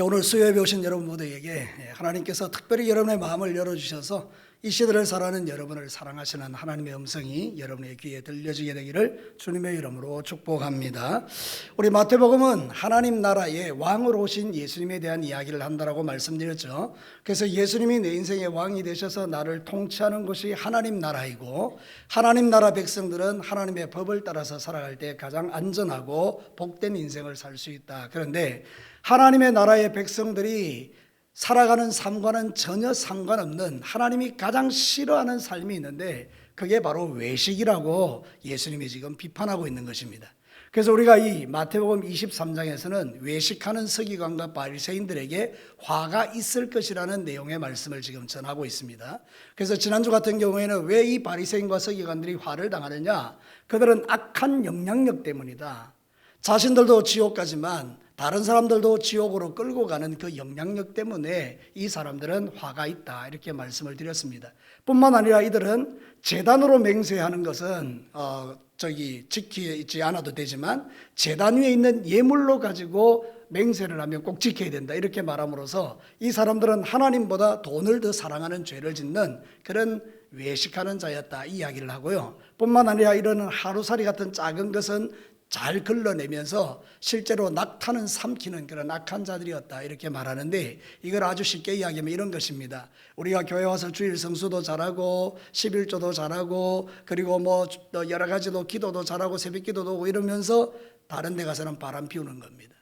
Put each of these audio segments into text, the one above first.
오늘 수요예배 오신 여러분 모두에게 하나님께서 특별히 여러분의 마음을 열어주셔서 이 시대를 살아가는 여러분을 사랑하시는 하나님의 음성이 여러분의 귀에 들려지게 되기를 주님의 이름으로 축복합니다. 우리 마태복음은 하나님 나라의 왕으로 오신 예수님에 대한 이야기를 한다라고 말씀드렸죠. 그래서 예수님이 내 인생의 왕이 되셔서 나를 통치하는 것이 하나님 나라이고, 하나님 나라 백성들은 하나님의 법을 따라서 살아갈 때 가장 안전하고 복된 인생을 살 수 있다. 그런데 하나님의 나라의 백성들이 살아가는 삶과는 전혀 상관없는 하나님이 가장 싫어하는 삶이 있는데 그게 바로 외식이라고 예수님이 지금 비판하고 있는 것입니다. 그래서 우리가 이 마태복음 23장에서는 외식하는 서기관과 바리새인들에게 화가 있을 것이라는 내용의 말씀을 지금 전하고 있습니다. 그래서 지난주 같은 경우에는 왜 이 바리새인과 서기관들이 화를 당하느냐? 그들은 악한 영향력 때문이다. 자신들도 지옥 가지만 다른 사람들도 지옥으로 끌고 가는 그 영향력 때문에 이 사람들은 화가 있다, 이렇게 말씀을 드렸습니다. 뿐만 아니라 이들은 제단으로 맹세하는 것은 지키지 않아도 되지만 제단 위에 있는 예물로 가지고 맹세를 하면 꼭 지켜야 된다, 이렇게 말함으로써 이 사람들은 하나님보다 돈을 더 사랑하는 죄를 짓는 그런 외식하는 자였다, 이 이야기를 하고요. 뿐만 아니라 이런 하루살이 같은 작은 것은 잘 걸러내면서 실제로 낙타는 삼키는 그런 악한 자들이었다, 이렇게 말하는데, 이걸 아주 쉽게 이야기하면 이런 것입니다. 우리가 교회 와서 주일 성수도 잘하고 11조도 잘하고 그리고 뭐 여러 가지도 기도도 잘하고 새벽 기도도 오고 이러면서 다른 데 가서는 바람 피우는 겁니다.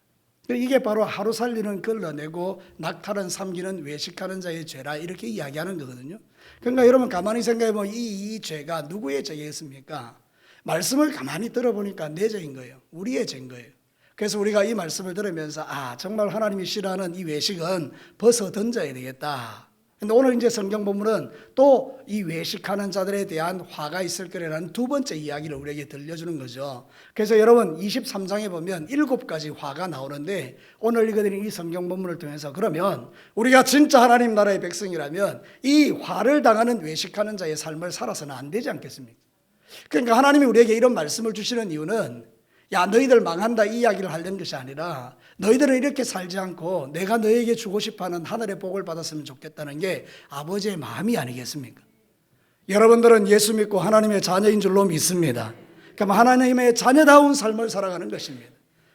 이게 바로 하루 살리는 걸러내고 낙타는 삼키는 외식하는 자의 죄라, 이렇게 이야기하는 거거든요. 그러니까 여러분 가만히 생각해 보면 이 죄가 누구의 죄겠습니까? 말씀을 가만히 들어보니까 내 죄인 거예요. 우리의 죄인 거예요. 그래서 우리가 이 말씀을 들으면서 정말 하나님이 싫어하는 이 외식은 벗어 던져야 되겠다. 근데 오늘 이제 성경 본문은 또 이 외식하는 자들에 대한 화가 있을 거라는 두 번째 이야기를 우리에게 들려주는 거죠. 그래서 여러분 23장에 보면 7가지 화가 나오는데, 오늘 읽어드린 이 성경 본문을 통해서 그러면 우리가 진짜 하나님 나라의 백성이라면 이 화를 당하는 외식하는 자의 삶을 살아서는 안 되지 않겠습니까? 그러니까 하나님이 우리에게 이런 말씀을 주시는 이유는 야, 너희들 망한다, 이 이야기를 하려는 것이 아니라 너희들은 이렇게 살지 않고 내가 너희에게 주고 싶어하는 하늘의 복을 받았으면 좋겠다는 게 아버지의 마음이 아니겠습니까? 여러분들은 예수 믿고 하나님의 자녀인 줄로 믿습니다. 그럼 하나님의 자녀다운 삶을 살아가는 것입니다.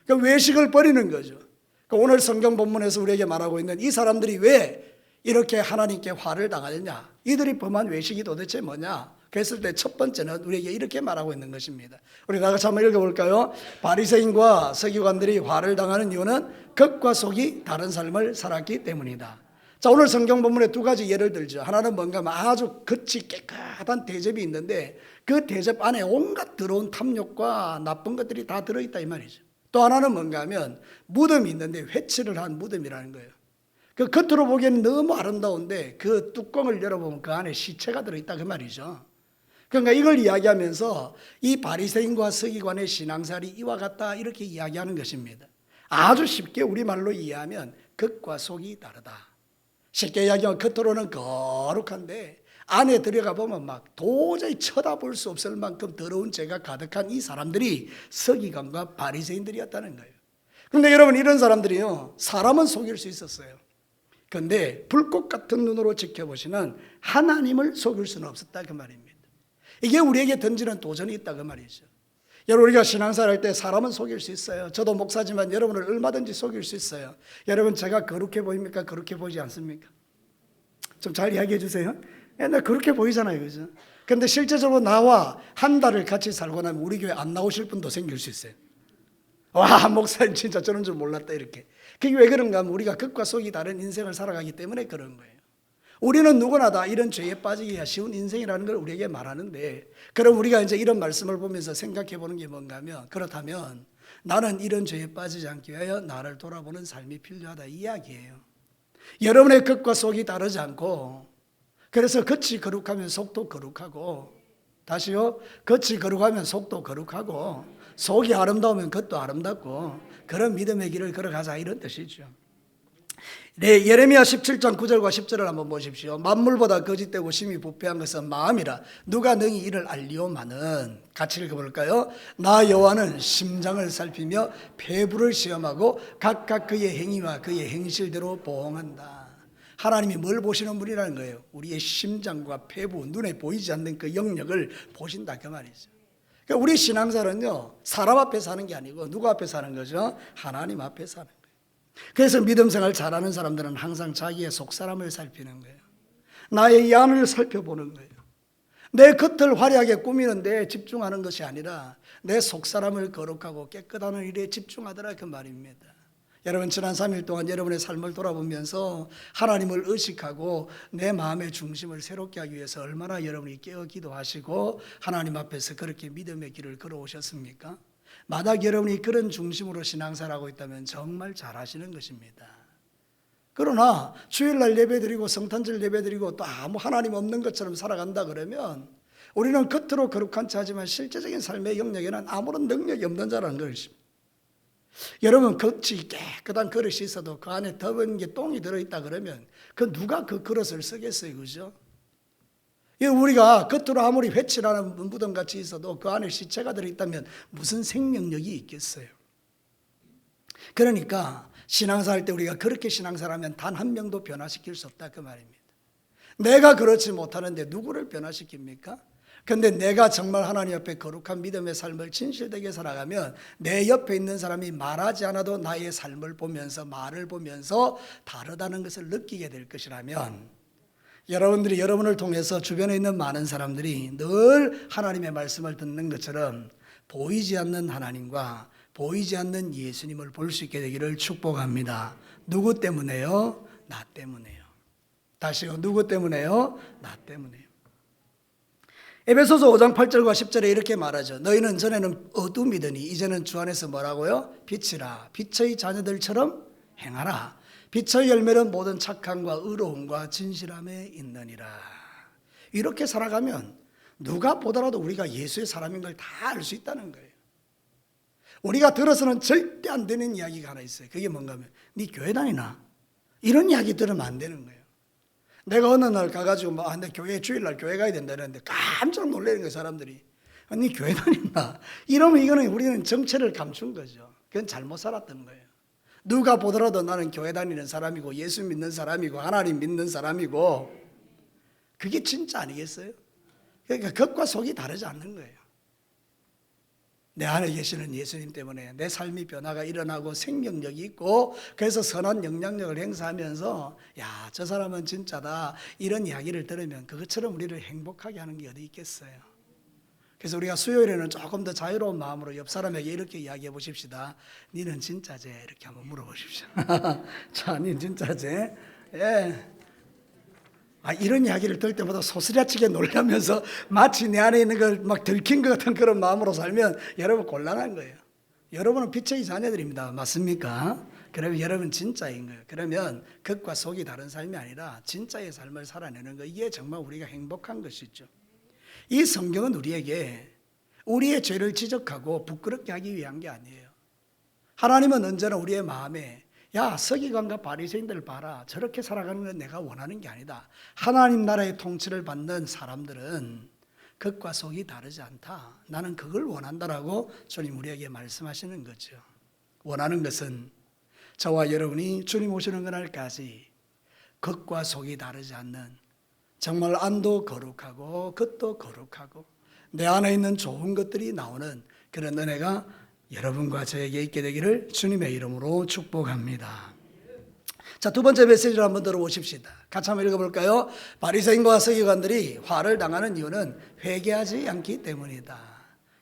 그러니까 외식을 버리는 거죠. 그러니까 오늘 성경 본문에서 우리에게 말하고 있는 이 사람들이 왜 이렇게 하나님께 화를 당하느냐, 이들이 범한 외식이 도대체 뭐냐? 그랬을 때 첫 번째는 우리에게 이렇게 말하고 있는 것입니다. 우리 다 같이 한번 읽어볼까요? 바리새인과 서기관들이 화를 당하는 이유는 겉과 속이 다른 삶을 살았기 때문이다. 자, 오늘 성경 본문에 두 가지 예를 들죠. 하나는 뭔가 아주 겉이 깨끗한 대접이 있는데 그 대접 안에 온갖 더러운 탐욕과 나쁜 것들이 다 들어있다, 이 말이죠. 또 하나는 뭔가 하면 무덤이 있는데 회치를 한 무덤이라는 거예요. 그 겉으로 보기에는 너무 아름다운데 그 뚜껑을 열어보면 그 안에 시체가 들어있다, 그 말이죠. 그러니까 이걸 이야기하면서 이 바리새인과 서기관의 신앙생활이 이와 같다, 이렇게 이야기하는 것입니다. 아주 쉽게 우리말로 이해하면 겉과 속이 다르다. 쉽게 이야기하면 겉으로는 거룩한데 안에 들어가 보면 막 도저히 쳐다볼 수 없을 만큼 더러운 죄가 가득한 이 사람들이 서기관과 바리새인들이었다는 거예요. 그런데 여러분, 이런 사람들이요, 사람은 속일 수 있었어요. 그런데 불꽃 같은 눈으로 지켜보시는 하나님을 속일 수는 없었다, 그 말입니다. 이게 우리에게 던지는 도전이 있다, 그 말이죠. 여러분, 우리가 신앙생활 할 때 사람은 속일 수 있어요. 저도 목사지만 여러분을 얼마든지 속일 수 있어요. 여러분, 제가 거룩해 보입니까? 거룩해 보이지 않습니까? 좀 잘 이야기해 주세요. 나 그렇게 보이잖아요, 그죠? 그런데 실제적으로 나와 한 달을 같이 살고 나면 우리 교회 안 나오실 분도 생길 수 있어요. 와, 목사님 진짜 저런 줄 몰랐다, 이렇게. 그게 왜 그런가 하면 우리가 겉과 속이 다른 인생을 살아가기 때문에 그런 거예요. 우리는 누구나 다 이런 죄에 빠지기가 쉬운 인생이라는 걸 우리에게 말하는데, 그럼 우리가 이제 이런 말씀을 보면서 생각해 보는 게 뭔가 하면, 그렇다면 나는 이런 죄에 빠지지 않기 위하여 나를 돌아보는 삶이 필요하다, 이 이야기예요. 여러분의 겉과 속이 다르지 않고, 그래서 겉이 거룩하면 속도 거룩하고, 다시요, 겉이 거룩하면 속도 거룩하고, 속이 아름다우면 겉도 아름답고, 그런 믿음의 길을 걸어가자, 이런 뜻이죠. 네, 예레미야 17장 9절과 10절을 한번 보십시오. 만물보다 거짓되고 심히 부패한 것은 마음이라 누가 능히 이를 알리오마는. 같이 읽어볼까요? 나 여호와는 심장을 살피며 폐부를 시험하고 각각 그의 행위와 그의 행실대로 보응한다. 하나님이 뭘 보시는 분이라는 거예요? 우리의 심장과 폐부, 눈에 보이지 않는 그 영역을 보신다 그 말이죠. 그러니까 우리 신앙사는요, 사람 앞에 사는 게 아니고 누구 앞에 사는 거죠? 하나님 앞에 사는 거예요. 그래서 믿음 생활 잘하는 사람들은 항상 자기의 속사람을 살피는 거예요. 나의 이 안을 살펴보는 거예요. 내 겉을 화려하게 꾸미는 데 집중하는 것이 아니라 내 속사람을 거룩하고 깨끗하는 일에 집중하더라 그 말입니다. 여러분, 지난 3일 동안 여러분의 삶을 돌아보면서 하나님을 의식하고 내 마음의 중심을 새롭게 하기 위해서 얼마나 여러분이 깨어 기도하시고 하나님 앞에서 그렇게 믿음의 길을 걸어오셨습니까? 만약 여러분이 그런 중심으로 신앙생활하고 있다면 정말 잘하시는 것입니다. 그러나 주일날 예배드리고 성탄절 예배드리고 또 아무 하나님 없는 것처럼 살아간다 그러면 우리는 겉으로 거룩한 자지만 실제적인 삶의 영역에는 아무런 능력이 없는 자라는 것입니다. 여러분, 겉이 깨끗한 그릇이 있어도 그 안에 더운 게 똥이 들어있다 그러면 그 누가 그 그릇을 쓰겠어요, 그죠? 우리가 겉으로 아무리 회칠하는 무덤같이 있어도 그 안에 시체가 들어있다면 무슨 생명력이 있겠어요? 그러니까 신앙생활 때 우리가 그렇게 신앙생활하면 단 한 명도 변화시킬 수 없다 그 말입니다. 내가 그렇지 못하는데 누구를 변화시킵니까? 그런데 내가 정말 하나님 앞에 거룩한 믿음의 삶을 진실되게 살아가면 내 옆에 있는 사람이 말하지 않아도 나의 삶을 보면서 말을 보면서 다르다는 것을 느끼게 될 것이라면 여러분들이 여러분을 통해서 주변에 있는 많은 사람들이 늘 하나님의 말씀을 듣는 것처럼 보이지 않는 하나님과 보이지 않는 예수님을 볼 수 있게 되기를 축복합니다. 누구 때문에요? 나 때문에요. 다시요. 누구 때문에요? 나 때문에요. 에베소서 5장 8절과 10절에 이렇게 말하죠. 너희는 전에는 어둠이더니 이제는 주 안에서 뭐라고요? 빛이라. 빛의 자녀들처럼 행하라. 빛의 열매는 모든 착함과 의로움과 진실함에 있느니라. 이렇게 살아가면 누가 보더라도 우리가 예수의 사람인 걸 다 알 수 있다는 거예요. 우리가 들어서는 절대 안 되는 이야기가 하나 있어요. 그게 뭔가 하면 네 교회 다니나? 이런 이야기 들으면 안 되는 거예요. 내가 어느 날 가가지고 내 교회 주일날 교회 가야 된다 이랬는데 깜짝 놀라는 거예요, 사람들이. 네 교회 다닌다? 이러면 이거는 우리는 정체를 감춘 거죠. 그건 잘못 살았던 거예요. 누가 보더라도 나는 교회 다니는 사람이고 예수 믿는 사람이고 하나님 믿는 사람이고, 그게 진짜 아니겠어요? 그러니까 겉과 속이 다르지 않는 거예요. 내 안에 계시는 예수님 때문에 내 삶이 변화가 일어나고 생명력이 있고 그래서 선한 영향력을 행사하면서 야, 저 사람은 진짜다 이런 이야기를 들으면 그것처럼 우리를 행복하게 하는 게 어디 있겠어요? 그래서 우리가 수요일에는 조금 더 자유로운 마음으로 옆 사람에게 이렇게 이야기해 보십시다. 니는 진짜제? 이렇게 한번 물어보십시오. 자, 니는 진짜제? 예. 이런 이야기를 들을 때마다 소스라치게 놀라면서 마치 내 안에 있는 걸 막 들킨 것 같은 그런 마음으로 살면 여러분 곤란한 거예요. 여러분은 빛의 자녀들입니다. 맞습니까? 그러면 여러분 진짜인 거예요. 그러면 겉과 속이 다른 삶이 아니라 진짜의 삶을 살아내는 거, 이게 정말 우리가 행복한 것이죠. 이 성경은 우리에게 우리의 죄를 지적하고 부끄럽게 하기 위한 게 아니에요. 하나님은 언제나 우리의 마음에 야, 서기관과 바리새인들 봐라, 저렇게 살아가는 건 내가 원하는 게 아니다. 하나님 나라의 통치를 받는 사람들은 겉과 속이 다르지 않다. 나는 그걸 원한다라고 주님 우리에게 말씀하시는 거죠. 원하는 것은 저와 여러분이 주님 오시는 그날까지 겉과 속이 다르지 않는, 정말 안도 거룩하고 겉도 거룩하고 내 안에 있는 좋은 것들이 나오는 그런 은혜가 여러분과 저에게 있게 되기를 주님의 이름으로 축복합니다. 자, 두 번째 메시지를 한번 들어보십시다. 같이 한번 읽어볼까요? 바리새인과 서기관들이 화를 당하는 이유는 회개하지 않기 때문이다.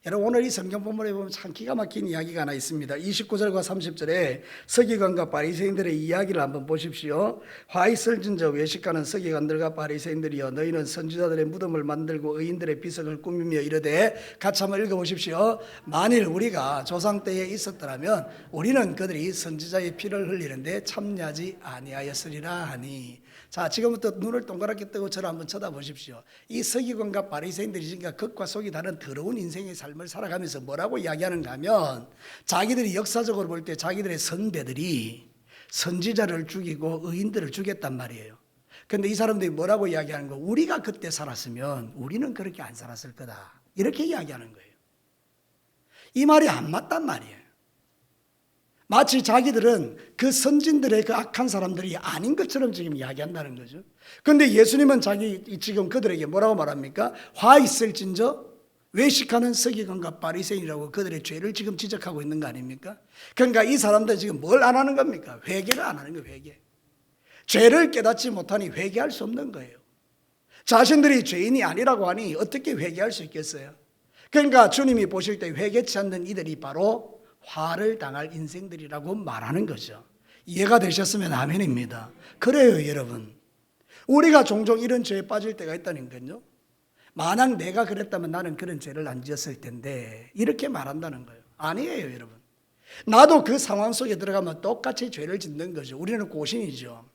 여러분, 오늘 이 성경 본문에 보면 참 기가 막힌 이야기가 하나 있습니다. 29절과 30절에 서기관과 바리새인들의 이야기를 한번 보십시오. 화 있을 진저 외식하는 서기관들과 바리새인들이여, 너희는 선지자들의 무덤을 만들고 의인들의 비석을 꾸미며 이르되, 같이 한번 읽어보십시오. 만일 우리가 조상 때에 있었더라면 우리는 그들이 선지자의 피를 흘리는데 참여하지 아니하였으리라 하니. 자, 지금부터 눈을 동그랗게 뜨고 저를 한번 쳐다보십시오. 이 서기관과 바리새인들이 지금 겉과 속이 다른 더러운 인생의 삶을 살아가면서 뭐라고 이야기하는가 하면, 자기들이 역사적으로 볼 때 자기들의 선배들이 선지자를 죽이고 의인들을 죽였단 말이에요. 그런데 이 사람들이 뭐라고 이야기하는 거? 우리가 그때 살았으면 우리는 그렇게 안 살았을 거다. 이렇게 이야기하는 거예요. 이 말이 안 맞단 말이에요. 마치 자기들은 그 선진들의 그 악한 사람들이 아닌 것처럼 지금 이야기한다는 거죠. 그런데 예수님은 지금 그들에게 뭐라고 말합니까? 화 있을진저 외식하는 서기관과 바리새인이라고 그들의 죄를 지금 지적하고 있는 거 아닙니까? 그러니까 이 사람들 지금 뭘 안 하는 겁니까? 회개를 안 하는 거예요. 회개. 죄를 깨닫지 못하니 회개할 수 없는 거예요. 자신들이 죄인이 아니라고 하니 어떻게 회개할 수 있겠어요? 그러니까 주님이 보실 때 회개치 않는 이들이 바로 화를 당할 인생들이라고 말하는 거죠. 이해가 되셨으면 아멘입니다. 그래요, 여러분. 우리가 종종 이런 죄에 빠질 때가 있다는 거죠. 만약 내가 그랬다면 나는 그런 죄를 안 지었을 텐데 이렇게 말한다는 거예요. 아니에요, 여러분. 나도 그 상황 속에 들어가면 똑같이 죄를 짓는 거죠. 우리는 고신이죠.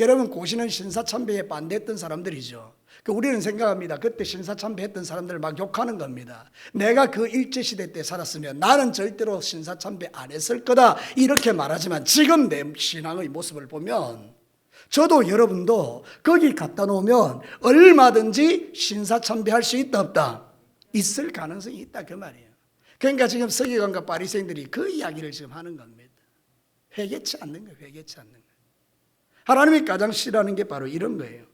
여러분, 고신은 신사참배에 반대했던 사람들이죠. 우리는 생각합니다. 그때 신사참배했던 사람들을 막 욕하는 겁니다. 내가 그 일제시대 때 살았으면 나는 절대로 신사참배 안 했을 거다 이렇게 말하지만 지금 내 신앙의 모습을 보면 저도 여러분도 거기 갖다 놓으면 얼마든지 신사참배할 수 있다 없다? 있을 가능성이 있다 그 말이에요. 그러니까 지금 서기관과 바리새인들이 그 이야기를 지금 하는 겁니다. 회개치 않는 거예요. 회개치 않는 거예요. 하나님이 가장 싫어하는 게 바로 이런 거예요.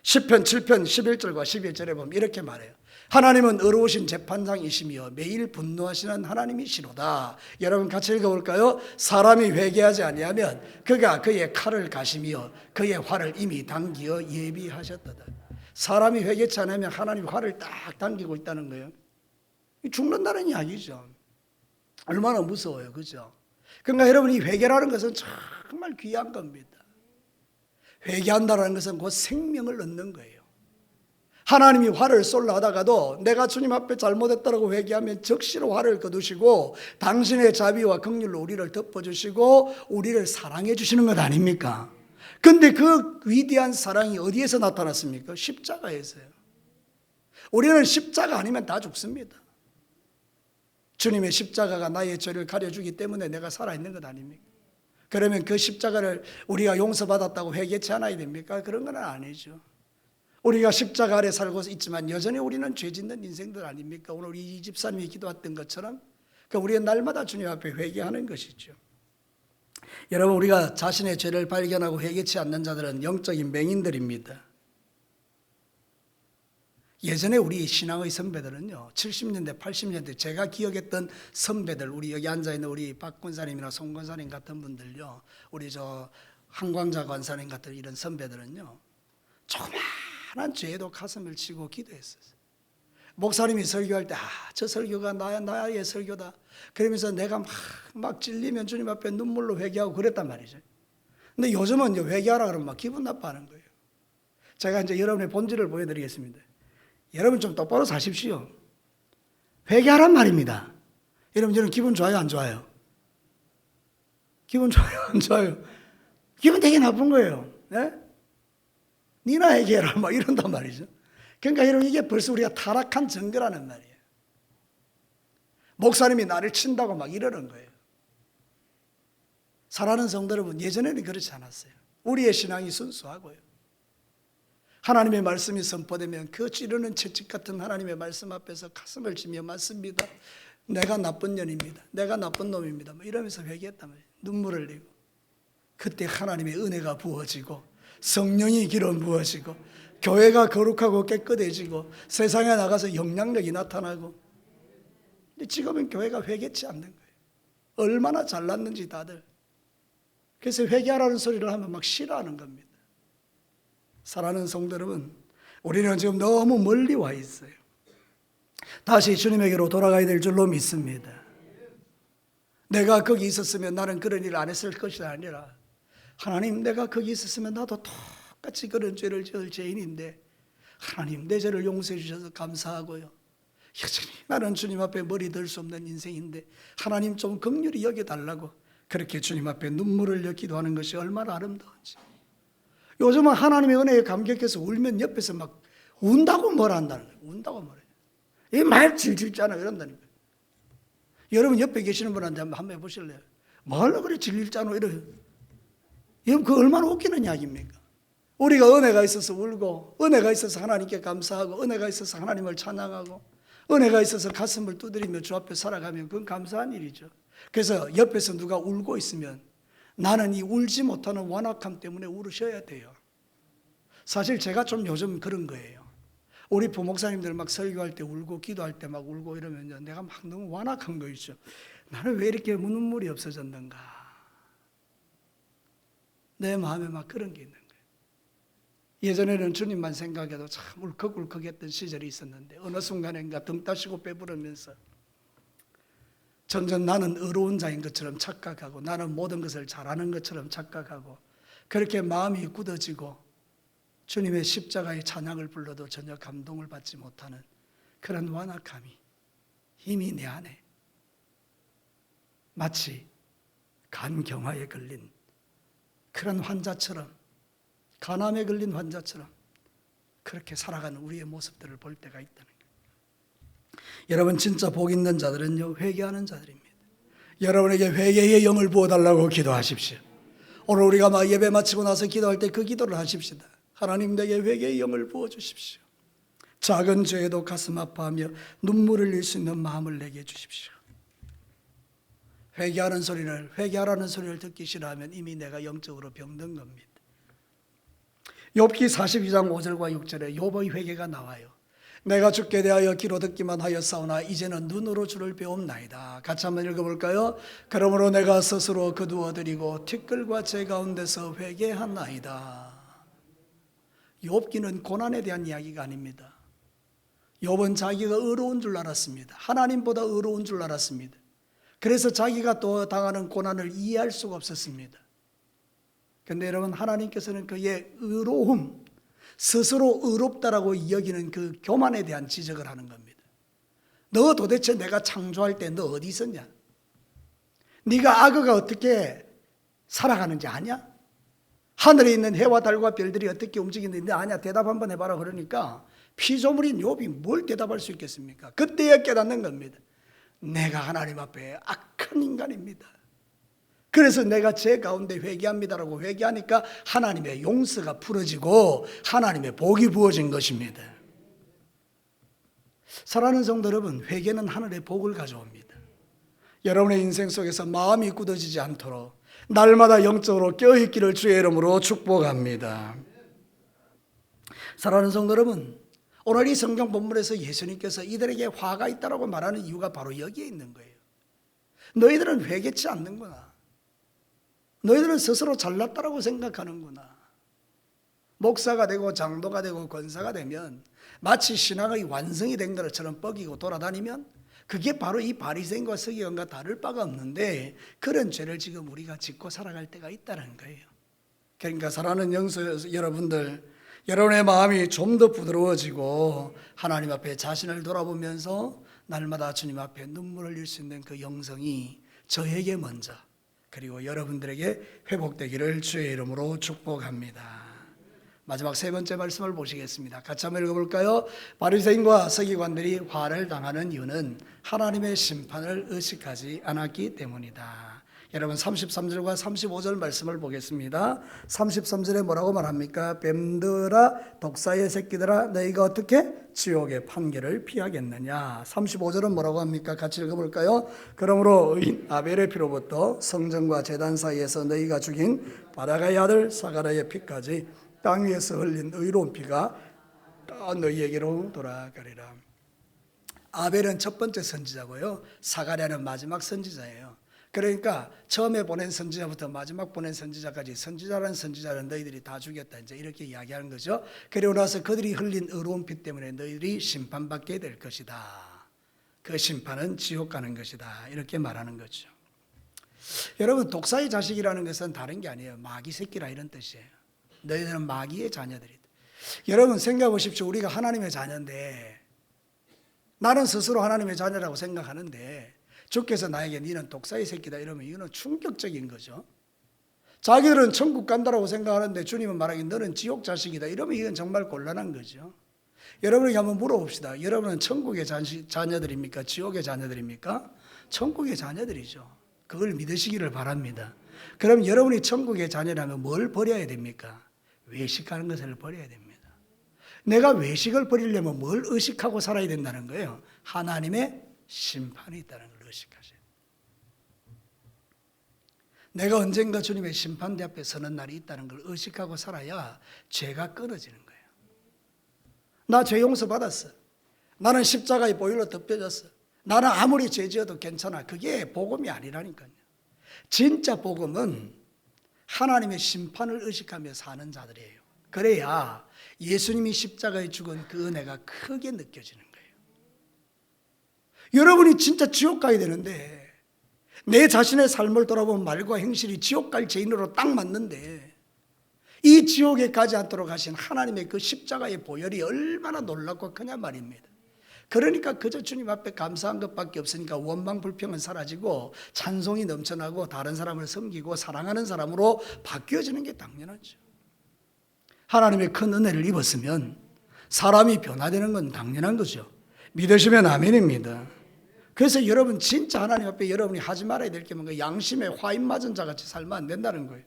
시편 7편 11절과 12절에 보면 이렇게 말해요. 하나님은 의로우신 재판장이시며 매일 분노하시는 하나님이시로다. 여러분 같이 읽어볼까요? 사람이 회개하지 아니하면 그가 그의 칼을 가시며 그의 활을 이미 당기어 예비하셨도다. 사람이 회개치 않으면 하나님이 활을 딱 당기고 있다는 거예요. 죽는다는 이야기죠. 얼마나 무서워요, 그죠? 그러니까 여러분, 이 회개라는 것은 정말 귀한 겁니다. 회개한다는 것은 곧 생명을 얻는 거예요. 하나님이 화를 쏠라 하다가도 내가 주님 앞에 잘못했다고 회개하면 적시로 화를 거두시고 당신의 자비와 긍휼로 우리를 덮어주시고 우리를 사랑해 주시는 것 아닙니까? 근데 그 위대한 사랑이 어디에서 나타났습니까? 십자가에서요. 우리는 십자가 아니면 다 죽습니다. 주님의 십자가가 나의 죄를 가려주기 때문에 내가 살아있는 것 아닙니까? 그러면 그 십자가를 우리가 용서받았다고 회개치 않아야 됩니까? 그런 건 아니죠. 우리가 십자가 아래 살고 있지만 여전히 우리는 죄 짓는 인생들 아닙니까? 오늘 이 집사님이 기도했던 것처럼 우리가 날마다 주님 앞에 회개하는 것이죠. 여러분, 우리가 자신의 죄를 발견하고 회개치 않는 자들은 영적인 맹인들입니다. 예전에 우리 신앙의 선배들은요, 70년대, 80년대 제가 기억했던 선배들, 우리 여기 앉아있는 우리 박 권사님이나 송 권사님 같은 분들요, 우리 한광자 권사님 같은 이런 선배들은요, 조그마한 죄에도 가슴을 치고 기도했어요. 목사님이 설교할 때, 저 설교가 나의 설교다. 그러면서 내가 막 찔리면 주님 앞에 눈물로 회개하고 그랬단 말이죠. 근데 요즘은 회개하라 그러면 막 기분 나빠하는 거예요. 제가 이제 여러분의 본질을 보여드리겠습니다. 여러분 좀 똑바로 사십시오. 회개하란 말입니다. 여러분 기분 좋아요, 안 좋아요? 기분 좋아요, 안 좋아요? 기분 되게 나쁜 거예요. 네? 니나 회개해라 막 이런단 말이죠. 그러니까 여러분, 이게 벌써 우리가 타락한 증거라는 말이에요. 목사님이 나를 친다고 막 이러는 거예요. 사랑하는 성도 여러분, 예전에는 그렇지 않았어요. 우리의 신앙이 순수하고요. 하나님의 말씀이 선포되면 그 찌르는 채찍 같은 하나님의 말씀 앞에서 가슴을 치며 맞습니다. 내가 나쁜 년입니다. 내가 나쁜 놈입니다. 뭐 이러면서 회개했단 말이에요. 눈물을 흘리고. 그때 하나님의 은혜가 부어지고 성령이 기름 부어지고 교회가 거룩하고 깨끗해지고 세상에 나가서 영향력이 나타나고. 근데 지금은 교회가 회개치 않는 거예요. 얼마나 잘났는지 다들. 그래서 회개하라는 소리를 하면 막 싫어하는 겁니다. 사랑하는 성도 여러분, 우리는 지금 너무 멀리 와 있어요. 다시 주님에게로 돌아가야 될 줄로 믿습니다. 내가 거기 있었으면 나는 그런 일을 안 했을 것이 아니라, 하나님, 내가 거기 있었으면 나도 똑같이 그런 죄를 지을 죄인인데 하나님, 내 죄를 용서해 주셔서 감사하고요, 여전히 나는 주님 앞에 머리 들 수 없는 인생인데 하나님 좀 긍휼히 여겨달라고 그렇게 주님 앞에 눈물을 흘려 기도하는 것이 얼마나 아름다운지. 요즘은 하나님의 은혜에 감격해서 울면 옆에서 막 운다고 뭐라 한다는 거예요. 운다고 뭐라 해요. 이 말 질질 짜나 이런다니까. 여러분 옆에 계시는 분한테 한번 해보실래요? 말로 그래 질질 짜노 이래요. 여러분, 그 얼마나 웃기는 이야기입니까? 우리가 은혜가 있어서 울고, 은혜가 있어서 하나님께 감사하고, 은혜가 있어서 하나님을 찬양하고, 은혜가 있어서 가슴을 두드리며 주 앞에 살아가면 그건 감사한 일이죠. 그래서 옆에서 누가 울고 있으면 나는 이 울지 못하는 완악함 때문에 울으셔야 돼요. 사실 제가 좀 요즘 그런 거예요. 우리 부목사님들 막 설교할 때 울고 기도할 때 막 울고 이러면 내가 막 너무 완악한 거 있죠. 나는 왜 이렇게 눈물이 없어졌는가. 내 마음에 막 그런 게 있는 거예요. 예전에는 주님만 생각해도 참 울컥울컥했던 시절이 있었는데 어느 순간인가 등 따시고 빼부르면서 점점 나는 의로운 자인 것처럼 착각하고 나는 모든 것을 잘하는 것처럼 착각하고 그렇게 마음이 굳어지고 주님의 십자가의 찬양을 불러도 전혀 감동을 받지 못하는 그런 완악함이 이미 내 안에 마치 간경화에 걸린 그런 환자처럼, 간암에 걸린 환자처럼 그렇게 살아가는 우리의 모습들을 볼 때가 있다는 거예요. 여러분, 진짜 복 있는 자들은요, 회개하는 자들입니다. 여러분에게 회개의 영을 부어달라고 기도하십시오. 오늘 우리가 막 예배 마치고 나서 기도할 때 그 기도를 하십시다. 하나님, 내게 회개의 영을 부어주십시오. 작은 죄에도 가슴 아파하며 눈물을 흘릴 수 있는 마음을 내게 주십시오. 회개하라는 소리를 듣기 싫어하면 이미 내가 영적으로 병든 겁니다. 욥기 42장 5절과 6절에 욥의 회개가 나와요. 내가 주께 대하여 귀로 듣기만 하였사오나 이제는 눈으로 주를 배움나이다. 같이 한번 읽어볼까요? 그러므로 내가 스스로 거두어드리고 티끌과 재 가운데서 회개하나이다. 욥기는 고난에 대한 이야기가 아닙니다. 욥은 자기가 의로운 줄 알았습니다. 하나님보다 의로운 줄 알았습니다. 그래서 자기가 또 당하는 고난을 이해할 수가 없었습니다. 그런데 여러분, 하나님께서는 그의 의로움, 스스로 의롭다라고 여기는 그 교만에 대한 지적을 하는 겁니다. 너 도대체 내가 창조할 때 너 어디 있었냐? 네가 악어가 어떻게 살아가는지 아냐? 하늘에 있는 해와 달과 별들이 어떻게 움직이는지 아냐? 대답 한번 해봐라. 그러니까 피조물인 욥이 뭘 대답할 수 있겠습니까? 그때야 깨닫는 겁니다. 내가 하나님 앞에 악한 인간입니다. 그래서 내가 제 가운데 회개합니다라고 회개하니까 하나님의 용서가 풀어지고 하나님의 복이 부어진 것입니다. 사랑하는 성도 여러분, 회개는 하늘의 복을 가져옵니다. 여러분의 인생 속에서 마음이 굳어지지 않도록 날마다 영적으로 깨어있기를 주의 이름으로 축복합니다. 사랑하는 성도 여러분, 오늘 이 성경 본문에서 예수님께서 이들에게 화가 있다고 말하는 이유가 바로 여기에 있는 거예요. 너희들은 회개치 않는구나. 너희들은 스스로 잘났다고 생각하는구나. 목사가 되고 장도가 되고 권사가 되면 마치 신앙의 완성이 된 것처럼 뻐기고 돌아다니면 그게 바로 이 바리새인과 서기관과 다를 바가 없는데 그런 죄를 지금 우리가 짓고 살아갈 때가 있다는 거예요. 그러니까 사랑하는 영성 여러분들, 여러분의 마음이 좀 더 부드러워지고 하나님 앞에 자신을 돌아보면서 날마다 주님 앞에 눈물을 흘릴 수 있는 그 영성이 저에게 먼저 그리고 여러분들에게 회복되기를 주의 이름으로 축복합니다. 마지막 세 번째 말씀을 보시겠습니다. 같이 한번 읽어볼까요? 바리새인과 서기관들이 화를 당하는 이유는 하나님의 심판을 의식하지 않았기 때문이다. 여러분, 33절과 35절 말씀을 보겠습니다. 33절에 뭐라고 말합니까? 뱀들아, 독사의 새끼들아, 너희가 어떻게 지옥의 판결을 피하겠느냐. 35절은 뭐라고 합니까? 같이 읽어볼까요? 그러므로 의인 아벨의 피로부터 성전과 제단 사이에서 너희가 죽인 바라가의 아들 사가랴의 피까지 땅 위에서 흘린 의로운 피가 다 너희에게로 돌아가리라. 아벨은 첫 번째 선지자고요, 사가랴는 마지막 선지자예요. 그러니까 처음에 보낸 선지자부터 마지막 보낸 선지자까지 선지자라는 선지자는 너희들이 다 죽였다, 이제 이렇게 이야기하는 거죠. 그리고 나서 그들이 흘린 의로운 피 때문에 너희들이 심판받게 될 것이다. 그 심판은 지옥 가는 것이다, 이렇게 말하는 거죠. 여러분, 독사의 자식이라는 것은 다른 게 아니에요. 마귀 새끼라 이런 뜻이에요. 너희들은 마귀의 자녀들이다. 여러분 생각해 보십시오. 우리가 하나님의 자녀인데, 나는 스스로 하나님의 자녀라고 생각하는데 주께서 나에게 너는 독사의 새끼다 이러면 이거는 충격적인 거죠. 자기들은 천국 간다라고 생각하는데 주님은 말하기 너는 지옥 자식이다 이러면 이건 정말 곤란한 거죠. 여러분에게 한번 물어봅시다. 여러분은 천국의 자녀들입니까? 지옥의 자녀들입니까? 천국의 자녀들이죠. 그걸 믿으시기를 바랍니다. 그럼 여러분이 천국의 자녀라면 뭘 버려야 됩니까? 외식하는 것을 버려야 됩니다. 내가 외식을 버리려면 뭘 의식하고 살아야 된다는 거예요? 하나님의 심판이 있다는 걸 의식하셔야 돼요. 내가 언젠가 주님의 심판대 앞에 서는 날이 있다는 걸 의식하고 살아야 죄가 끊어지는 거예요. 나 죄 용서 받았어. 나는 십자가의 보혈로 덮여졌어. 나는 아무리 죄 지어도 괜찮아. 그게 복음이 아니라니까요. 진짜 복음은 하나님의 심판을 의식하며 사는 자들이에요. 그래야 예수님이 십자가에 죽은 그 은혜가 크게 느껴지는 거예요. 여러분이 진짜 지옥 가야 되는데 내 자신의 삶을 돌아보면 말과 행실이 지옥 갈 죄인으로 딱 맞는데 이 지옥에 가지 않도록 하신 하나님의 그 십자가의 보혈이 얼마나 놀랍고 크냐 말입니다. 그러니까 그저 주님 앞에 감사한 것밖에 없으니까 원망 불평은 사라지고 찬송이 넘쳐나고 다른 사람을 섬기고 사랑하는 사람으로 바뀌어지는 게 당연하죠. 하나님의 큰 은혜를 입었으면 사람이 변화되는 건 당연한 거죠. 믿으시면 아멘입니다. 그래서 여러분 진짜 하나님 앞에 여러분이 하지 말아야 될 게 뭔가 양심에 화인 맞은 자같이 살면 안 된다는 거예요.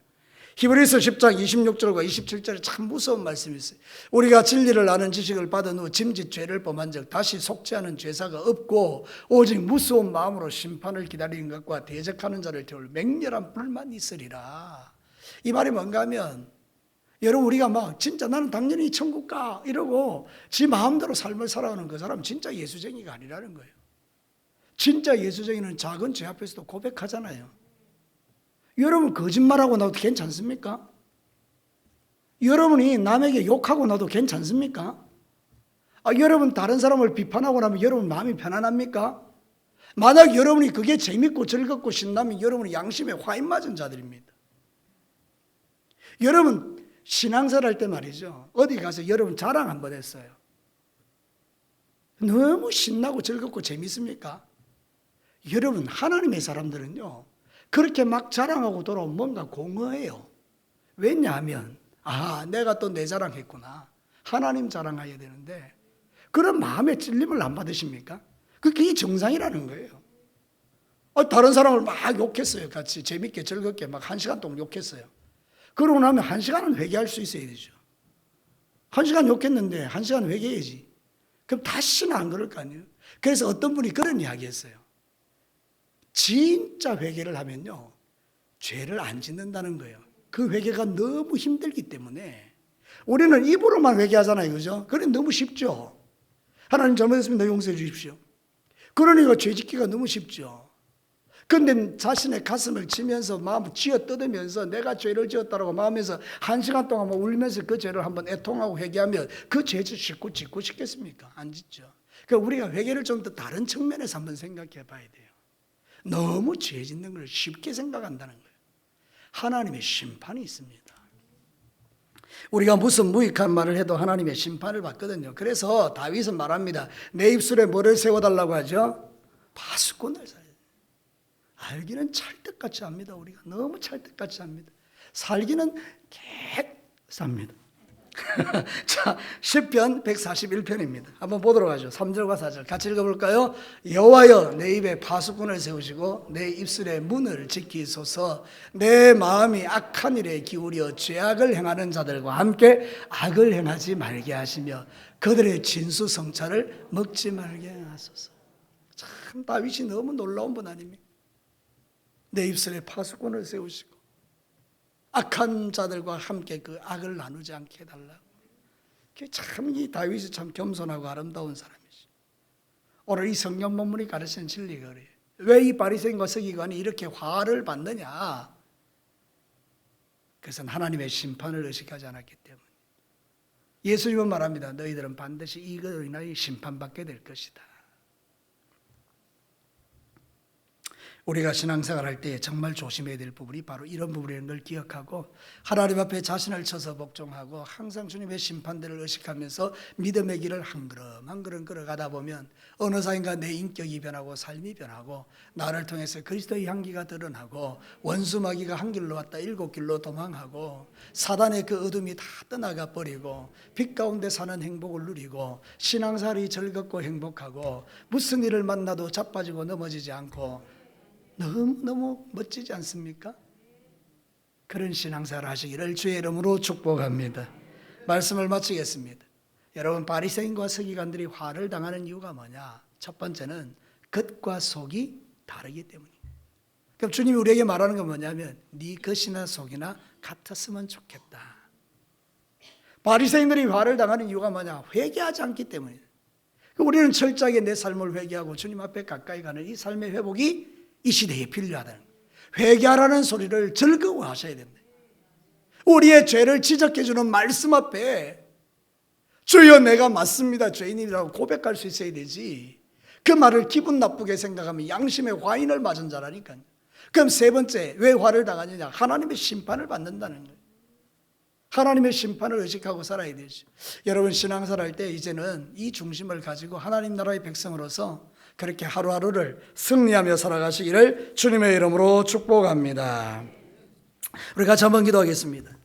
히브리서 10장 26절과 27절에 참 무서운 말씀이 있어요. 우리가 진리를 아는 지식을 받은 후 짐짓 죄를 범한 적 다시 속지 않은 죄사가 없고 오직 무서운 마음으로 심판을 기다리는 것과 대적하는 자를 태울 맹렬한 불만이 있으리라. 이 말이 뭔가 하면 여러분 우리가 막 진짜 나는 당연히 천국 가 이러고 지 마음대로 삶을 살아가는 그 사람 진짜 예수쟁이가 아니라는 거예요. 진짜 예수쟁이는 작은 죄 앞에서도 고백하잖아요. 여러분 거짓말하고 나도 괜찮습니까? 여러분이 남에게 욕하고 나도 괜찮습니까? 여러분 다른 사람을 비판하고 나면 여러분 마음이 편안합니까? 만약 여러분이 그게 재밌고 즐겁고 신나면 여러분은 양심에 화인 맞은 자들입니다. 여러분 신앙생활 할 때 말이죠. 어디 가서 여러분 자랑 한번 했어요. 너무 신나고 즐겁고 재밌습니까? 여러분 하나님의 사람들은요. 그렇게 막 자랑하고 돌아오면 뭔가 공허해요. 왜냐하면 내가 또 내 자랑했구나. 하나님 자랑해야 되는데 그런 마음의 찔림을 안 받으십니까? 그게 정상이라는 거예요. 다른 사람을 막 욕했어요. 같이 재밌게 즐겁게 막 1시간 동안 욕했어요. 그러고 나면 1시간은 회개할 수 있어야 되죠. 1시간 욕했는데 1시간 회개해야지. 그럼 다시는 안 그럴 거 아니에요. 그래서 어떤 분이 그런 이야기 했어요. 진짜 회개를 하면요 죄를 안 짓는다는 거예요. 그 회개가 너무 힘들기 때문에 우리는 입으로만 회개하잖아요. 그죠? 그래 너무 쉽죠. 하나님 잘못했습니다 용서해 주십시오. 그러니까 죄 짓기가 너무 쉽죠. 그런데 자신의 가슴을 치면서 마음을 쥐어 뜯으면서 내가 죄를 지었다고 마음에서 1시간 동안 울면서 그 죄를 한번 애통하고 회개하면 그 죄 짓고 싶겠습니까? 안 짓죠. 그러니까 우리가 회개를 좀 더 다른 측면에서 한번 생각해 봐야 돼요. 너무 죄 짓는 걸 쉽게 생각한다는 거예요. 하나님의 심판이 있습니다. 우리가 무슨 무익한 말을 해도 하나님의 심판을 받거든요. 그래서 다윗은 말합니다. 내 입술에 뭐를 세워달라고 하죠? 파수꾼을 살아야 돼요. 알기는 찰떡같이 합니다. 우리가 너무 찰떡같이 합니다. 살기는 삽니다. 자, 시편 141편입니다. 한번 보도록 하죠. 3절과 4절 같이 읽어볼까요? 여호와여 내 입에 파수꾼을 세우시고 내 입술에 문을 지키소서. 내 마음이 악한 일에 기울여 죄악을 행하는 자들과 함께 악을 행하지 말게 하시며 그들의 진수성찬을 먹지 말게 하소서. 참 다윗이 너무 놀라운 분 아닙니까? 내 입술에 파수꾼을 세우시고 악한 자들과 함께 그 악을 나누지 않게 해달라고. 참 이 다윗이 참 겸손하고 아름다운 사람이죠. 오늘 이 성경 본문이 가르치는 진리가 그래요. 왜 이 바리새인과 서기관이 이렇게 화를 받느냐? 그것은 하나님의 심판을 의식하지 않았기 때문에. 예수님은 말합니다. 너희들은 반드시 이것으로 인하여 심판받게 될 것이다. 우리가 신앙생활 할 때 정말 조심해야 될 부분이 바로 이런 부분이라는 걸 기억하고 하나님 앞에 자신을 쳐서 복종하고 항상 주님의 심판대를 의식하면서 믿음의 길을 한 걸음 한 걸음 걸어가다 보면 어느 사이인가 내 인격이 변하고 삶이 변하고 나를 통해서 그리스도의 향기가 드러나고 원수 마귀가 한 길로 왔다 7길로 도망하고 사단의 그 어둠이 다 떠나가 버리고 빛 가운데 사는 행복을 누리고 신앙생활이 즐겁고 행복하고 무슨 일을 만나도 자빠지고 넘어지지 않고 너무너무 멋지지 않습니까? 그런 신앙생활 하시기를 주의 이름으로 축복합니다. 말씀을 마치겠습니다. 여러분, 바리새인과 서기관들이 화를 당하는 이유가 뭐냐? 첫 번째는 겉과 속이 다르기 때문입니다. 그럼 주님이 우리에게 말하는 건 뭐냐면 네 겉이나 속이나 같았으면 좋겠다. 바리새인들이 화를 당하는 이유가 뭐냐? 회개하지 않기 때문이에요. 우리는 철저하게 내 삶을 회개하고 주님 앞에 가까이 가는 이 삶의 회복이 이 시대에 필요하다는 거예요. 회개하라는 소리를 즐거워하셔야 된다. 우리의 죄를 지적해주는 말씀 앞에 주여 내가 맞습니다 죄인이라고 고백할 수 있어야 되지, 그 말을 기분 나쁘게 생각하면 양심의 화인을 맞은 자라니까요. 그럼 세 번째, 왜 화를 당하느냐? 하나님의 심판을 받는다는 거예요. 하나님의 심판을 의식하고 살아야 되죠. 여러분, 신앙생활 할 때 이제는 이 중심을 가지고 하나님 나라의 백성으로서 그렇게 하루하루를 승리하며 살아가시기를 주님의 이름으로 축복합니다. 우리 같이 한번 기도하겠습니다.